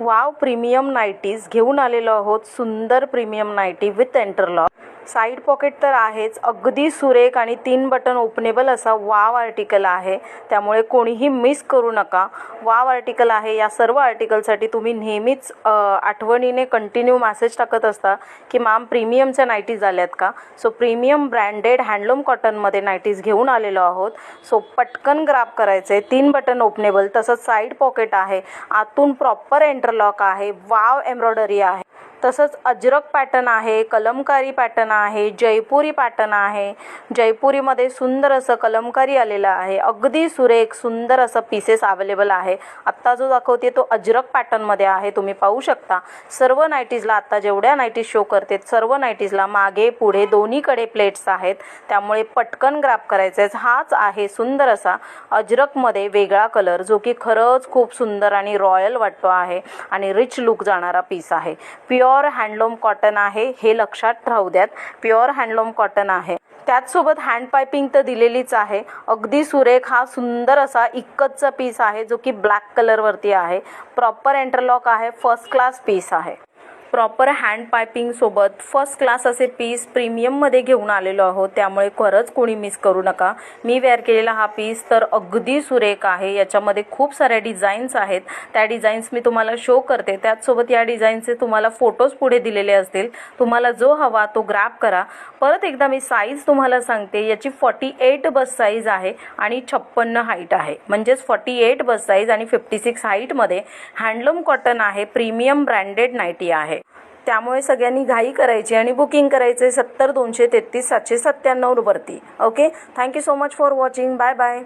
Wow premium नाईटीज घेऊन आलेलो आहोत. सुंदर premium nighty with interlock. Side pocket तर आहेच, अगदी सुरेख आणि 3 बटन ओपनेबल असा वाव आर्टिकल आहे. त्यामुळे कोणीही मिस करू नका. वाव आर्टिकल आहे. या सर्व आर्टिकलसाठी तुम्ही नेहमीच आठवणीने कंटिन्यू मेसेज टाकत असता की मॅम प्रीमियमच्या नाईटीज आल्यात का. सो प्रीमियम ब्रँडेड हँडलूम कॉटनमध्ये नाईटीज घेऊन आलेलो आहोत. सो पटकन ग्रॅब करायचे. 3 बटन ओपनेबल, तसंच साईड पॉकेट आहे, आतून प्रॉपर इंटरलॉक आहे, वाव एम्ब्रॉयडरी आहे, तसंच अजरक पॅटर्न आहे, कलमकारी पॅटर्न आहे, जयपुरी पॅटर्न आहे. जयपुरीमध्ये सुंदर असं कलमकारी आलेलं आहे. अगदी सुरेख सुंदर असं पीसेस अवेलेबल आहे. आत्ता जो दाखवते तो अजरक पॅटर्नमध्ये आहे. तुम्ही पाहू शकता सर्व नाईटीजला, आत्ता जेवढ्या नाईटीज शो करते सर्व नाईटीजला मागे पुढे दोन्हीकडे प्लेट्स आहेत. त्यामुळे पटकन ग्रॅब करायचे. हाच आहे सुंदर असा अजरकमध्ये वेगळा कलर, जो की खरंच खूप सुंदर आणि रॉयल वाटतो आहे आणि रिच लुक जाणारा पीस आहे. प्युअर हँडलूम कॉटन आहे, हे लक्षात राहू द्यात. प्युअर हँडलूम कॉटन आहे. त्याचसोबत हँड पायपिंग तर दिलेलीच आहे. अगदी सुरेख हा सुंदर असा इक्कतचा पीस आहे, जो की ब्लॅक कलरवरती आहे. प्रॉपर इंटरलॉक आहे. फर्स्ट क्लास पीस आहे. प्रॉपर हँड पायपिंग सोबत फर्स्ट क्लास असे पीस प्रीमियममध्ये घेऊन आलेलो आहोत. त्यामुळे खरंच कोणी मिस करू नका. मी वेअर केलेला हा पीस तर अगदी सुरेख आहे. याच्यामध्ये खूप साऱ्या डिझाईन्स आहेत. त्या डिझाईन्स मी तुम्हाला शो करते. त्याचसोबत या डिझाईनचे तुम्हाला फोटोज पुढे दिलेले असतील. तुम्हाला जो हवा तो ग्रॅब करा. परत एकदा मी साईज तुम्हाला सांगते. याची 48 बस साईज आहे आणि 56 हाईट आहे. म्हणजेच 48 बस साईज आणि 56 हाईटमध्ये हँडलूम कॉटन आहे. प्रीमियम ब्रँडेड नाईटी आहे. त्यामुळे सगळ्यांनी घाई करायची आणि बुकिंग करायचे 70 233 797 वरती. Okay, thank you so much for watching. Bye bye.